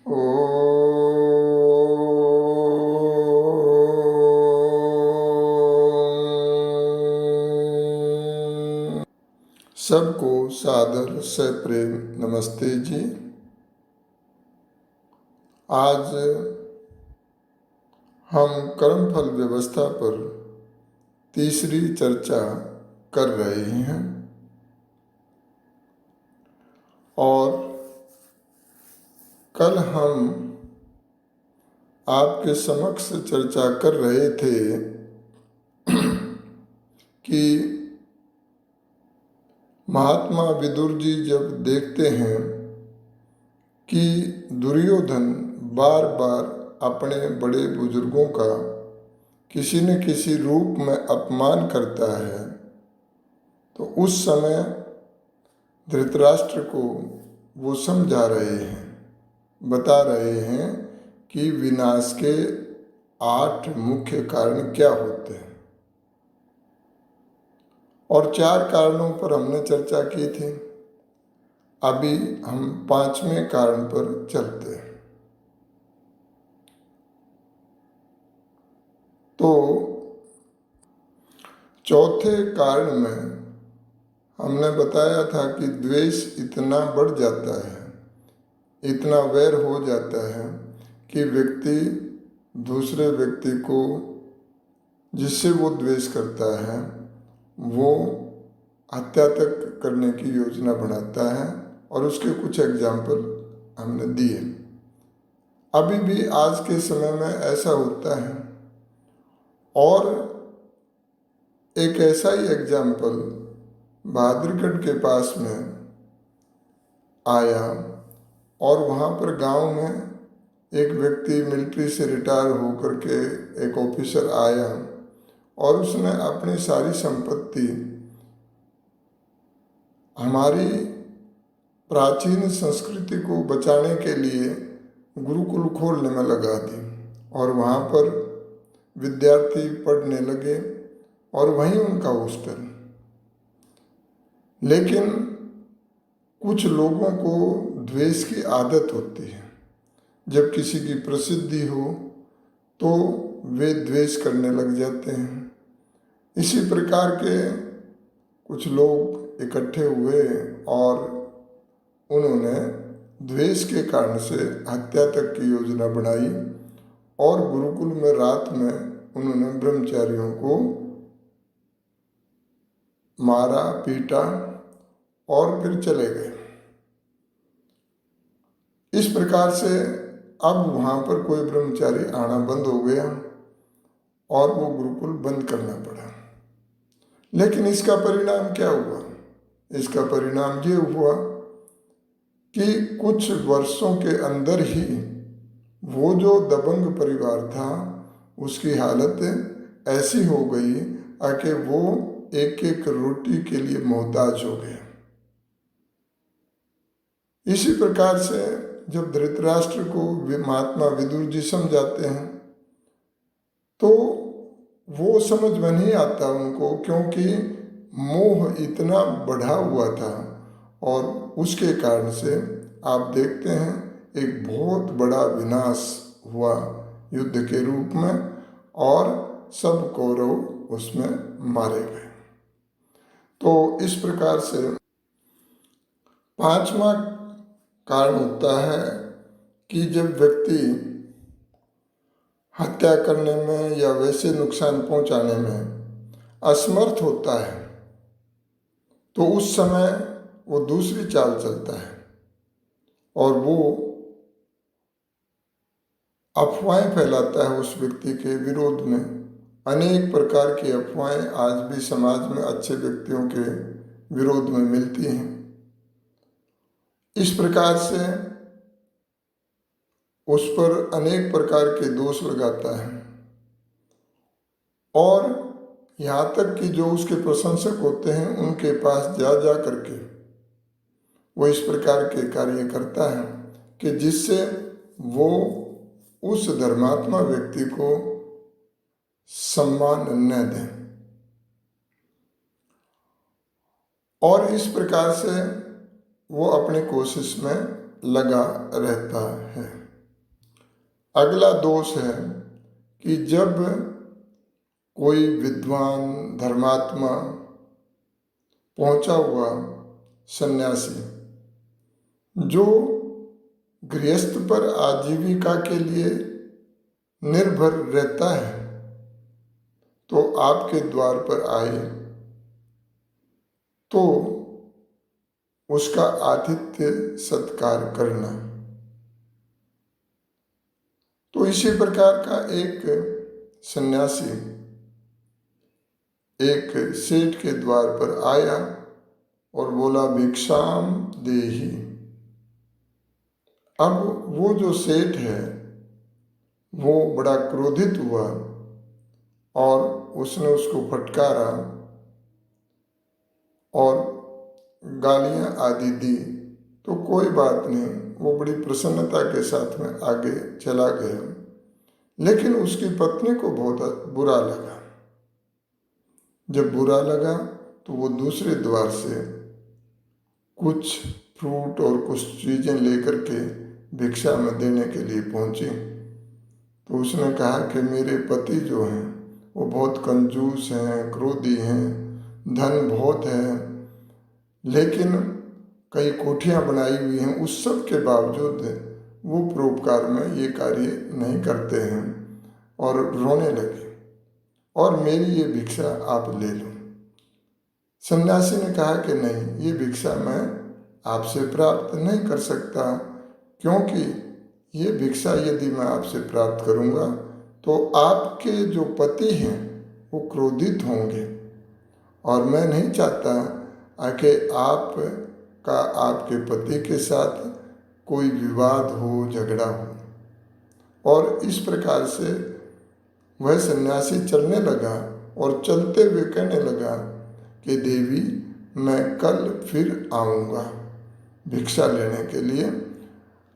ओ सबको सादर से प्रेम नमस्ते जी। आज हम कर्मफल व्यवस्था पर तीसरी चर्चा कर रहे हैं और कल हम आपके समक्ष चर्चा कर रहे थे कि महात्मा विदुर जी जब देखते हैं कि दुर्योधन बार बार अपने बड़े बुजुर्गों का किसी न किसी रूप में अपमान करता है, तो उस समय धृतराष्ट्र को वो समझा रहे हैं, बता रहे हैं कि विनाश के 8 मुख्य कारण क्या होते हैं। और 4 कारणों पर हमने चर्चा की थी। अभी हम 5वें कारण पर चलते हैं। तो चौथे कारण में हमने बताया था कि द्वेष इतना बढ़ जाता है, इतना वैर हो जाता है कि व्यक्ति दूसरे व्यक्ति को जिससे वो द्वेष करता है वो हत्या तक करने की योजना बनाता है, और उसके कुछ एग्जाम्पल हमने दिए। अभी भी आज के समय में ऐसा होता है। और एक ऐसा ही एग्जाम्पल बहादुरगढ़ के पास में आया, और वहाँ पर गांव में एक व्यक्ति मिलिट्री से रिटायर होकर के एक ऑफिसर आया, और उसने अपनी सारी संपत्ति हमारी प्राचीन संस्कृति को बचाने के लिए गुरुकुल खोलने में लगा दी, और वहाँ पर विद्यार्थी पढ़ने लगे और वहीं उनका हॉस्टल। लेकिन कुछ लोगों को द्वेष की आदत होती है। जब किसी की प्रसिद्धि हो तो वे द्वेष करने लग जाते हैं। इसी प्रकार के कुछ लोग इकट्ठे हुए और उन्होंने द्वेष के कारण से हत्या तक की योजना बनाई, और गुरुकुल में रात में उन्होंने ब्रह्मचारियों को मारा, पीटा और फिर चले गए। इस प्रकार से अब वहाँ पर कोई ब्रह्मचारी आना बंद हो गया और वो गुरुकुल बंद करना पड़ा। लेकिन इसका परिणाम क्या हुआ? इसका परिणाम ये हुआ कि कुछ वर्षों के अंदर ही वो जो दबंग परिवार था उसकी हालत ऐसी हो गई कि वो एक एक रोटी के लिए मोहताज हो गया। इसी प्रकार से जब धृतराष्ट्र को महात्मा विदुर जी समझाते हैं तो वो समझ में नहीं आता उनको, क्योंकि मोह इतना बढ़ा हुआ था, और उसके कारण से आप देखते हैं एक बहुत बड़ा विनाश हुआ युद्ध के रूप में, और सब कौरव उसमें मारे गए। तो इस प्रकार से 5वां कारण होता है कि जब व्यक्ति हत्या करने में या वैसे नुकसान पहुंचाने में असमर्थ होता है, तो उस समय वो दूसरी चाल चलता है और वो अफवाहें फैलाता है उस व्यक्ति के विरोध में। अनेक प्रकार की अफवाहें आज भी समाज में अच्छे व्यक्तियों के विरोध में मिलती हैं। इस प्रकार से उस पर अनेक प्रकार के दोष लगाता है, और यहाँ तक कि जो उसके प्रशंसक होते हैं उनके पास जा जा करके वो इस प्रकार के कार्य करता है कि जिससे वो उस धर्मात्मा व्यक्ति को सम्मान न दें। और इस प्रकार से वो अपनी कोशिश में लगा रहता है। अगला दोष है कि जब कोई विद्वान धर्मात्मा पहुंचा हुआ सन्यासी जो गृहस्थ पर आजीविका के लिए निर्भर रहता है तो आपके द्वार पर आए तो उसका आतिथ्य सत्कार करना। तो इसी प्रकार का एक सन्यासी एक सेठ के द्वार पर आया और बोला भिक्षाम देहि। अब वो जो सेठ है वो बड़ा क्रोधित हुआ और उसने उसको फटकारा और गालियां आदि दी। तो कोई बात नहीं, वो बड़ी प्रसन्नता के साथ में आगे चला गया, लेकिन उसकी पत्नी को बहुत बुरा लगा। जब बुरा लगा तो वो दूसरे द्वार से कुछ फ्रूट और कुछ चीज़ें लेकर के भिक्षा में देने के लिए पहुंची। तो उसने कहा कि मेरे पति जो हैं वो बहुत कंजूस हैं, क्रोधी हैं, धन बहुत है, लेकिन कई कोठियाँ बनाई हुई हैं, उस सब के बावजूद वो परोपकार में ये कार्य नहीं करते हैं और रोने लगे और मेरी ये भिक्षा आप ले लो। सन्यासी ने कहा कि नहीं, ये भिक्षा मैं आपसे प्राप्त नहीं कर सकता, क्योंकि ये भिक्षा यदि मैं आपसे प्राप्त करूँगा तो आपके जो पति हैं वो क्रोधित होंगे और मैं नहीं चाहता कि आपका आपके पति के साथ कोई विवाद हो, झगड़ा हो। और इस प्रकार से वह सन्यासी चलने लगा और चलते हुए कहने लगा कि देवी मैं कल फिर आऊँगा भिक्षा लेने के लिए।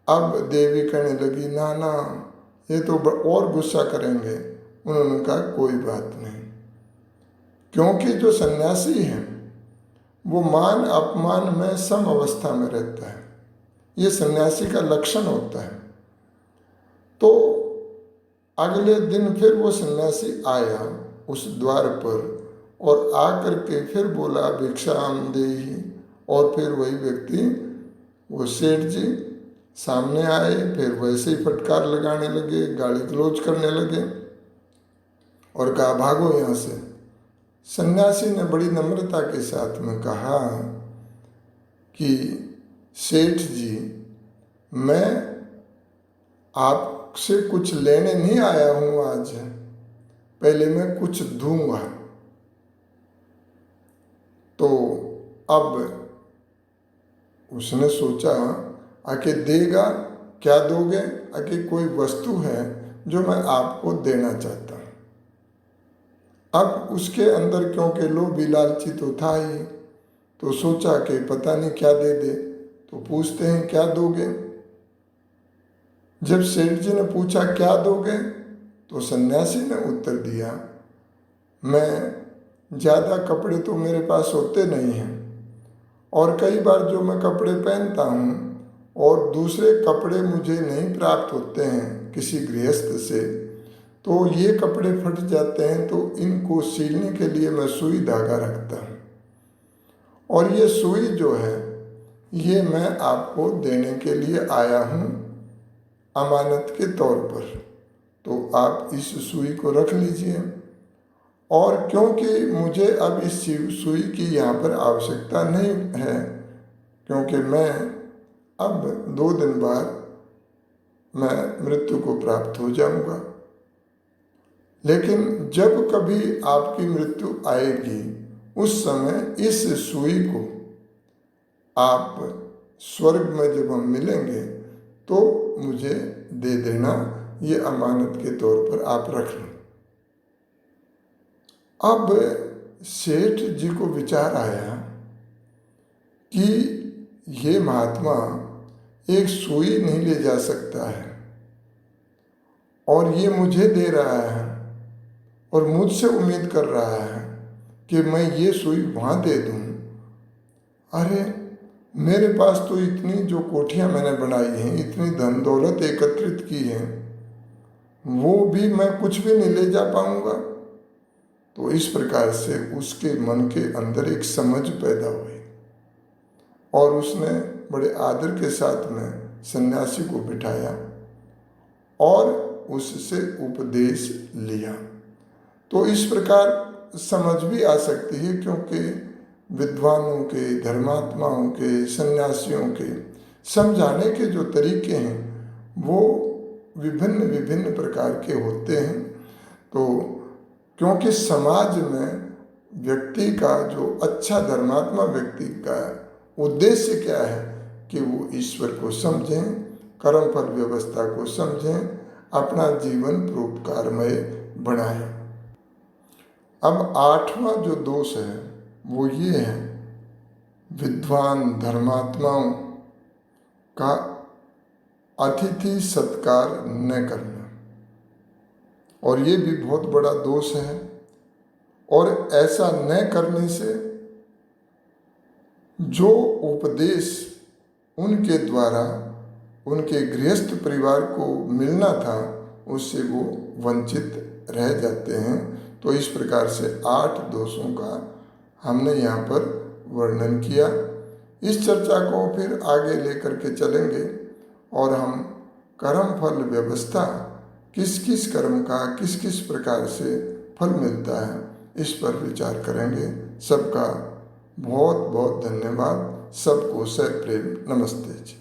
अब देवी कहने लगी ना ना, ये तो और गुस्सा करेंगे। उन्होंने कहा कोई बात नहीं, क्योंकि जो सन्यासी है वो मान अपमान में सम अवस्था में रहता है, ये सन्यासी का लक्षण होता है। तो अगले दिन फिर वो सन्यासी आया उस द्वार पर और आकर के फिर बोला भिक्षाम देहि, और फिर वही व्यक्ति वो सेठ जी सामने आए, फिर वैसे ही फटकार लगाने लगे, गाली गलौज करने लगे और कहा भागो यहाँ से। सन्यासी ने बड़ी नम्रता के साथ में कहा कि सेठ जी मैं आपसे कुछ लेने नहीं आया हूँ आज, पहले मैं कुछ दूंगा। तो अब उसने सोचा आके देगा, क्या दोगे? आके कोई वस्तु है जो मैं आपको देना चाहता हूँ। अब उसके अंदर क्योंकि लोभी लालची तो था ही, तो सोचा कि पता नहीं क्या दे दे, तो पूछते हैं क्या दोगे। जब सेठ जी ने पूछा क्या दोगे, तो सन्यासी ने उत्तर दिया मैं ज़्यादा कपड़े तो मेरे पास होते नहीं हैं और कई बार जो मैं कपड़े पहनता हूँ और दूसरे कपड़े मुझे नहीं प्राप्त होते हैं किसी गृहस्थ से, तो ये कपड़े फट जाते हैं, तो इनको सीलने के लिए मैं सुई धागा रखता हूँ और ये सुई जो है ये मैं आपको देने के लिए आया हूँ अमानत के तौर पर, तो आप इस सुई को रख लीजिए। और क्योंकि मुझे अब इस सुई की यहाँ पर आवश्यकता नहीं है, क्योंकि मैं अब 2 दिन बाद मैं मृत्यु को प्राप्त हो जाऊंगा, लेकिन जब कभी आपकी मृत्यु आएगी उस समय इस सुई को आप स्वर्ग में जब हम मिलेंगे तो मुझे दे देना, ये अमानत के तौर पर आप रख लो। अब सेठ जी को विचार आया कि ये महात्मा एक सुई नहीं ले जा सकता है और ये मुझे दे रहा है और मुझसे उम्मीद कर रहा है कि मैं ये सुई वहाँ दे दूँ। अरे मेरे पास तो इतनी जो कोठियाँ मैंने बनाई हैं, इतनी धन दौलत एकत्रित की है, वो भी मैं कुछ भी नहीं ले जा पाऊंगा। तो इस प्रकार से उसके मन के अंदर एक समझ पैदा हुई और उसने बड़े आदर के साथ में सन्यासी को बिठाया और उससे उपदेश लिया। तो इस प्रकार समझ भी आ सकती है, क्योंकि विद्वानों के, धर्मात्माओं के, सन्यासियों के समझाने के जो तरीके हैं वो विभिन्न विभिन्न प्रकार के होते हैं। तो क्योंकि समाज में व्यक्ति का जो अच्छा धर्मात्मा व्यक्ति का उद्देश्य क्या है कि वो ईश्वर को समझें, कर्म फल व्यवस्था को समझें, अपना जीवन परोपकारमय बनाएं। अब 8वां जो दोष है वो ये है, विद्वान धर्मात्माओं का अतिथि सत्कार न करना। और ये भी बहुत बड़ा दोष है। और ऐसा न करने से जो उपदेश उनके द्वारा उनके गृहस्थ परिवार को मिलना था उससे वो वंचित रह जाते हैं। तो इस प्रकार से 8 दोषों का हमने यहाँ पर वर्णन किया। इस चर्चा को फिर आगे लेकर के चलेंगे और हम कर्म फल व्यवस्था, किस किस कर्म का किस किस प्रकार से फल मिलता है, इस पर विचार करेंगे। सबका बहुत बहुत धन्यवाद। सबको सप्रेम नमस्ते जी।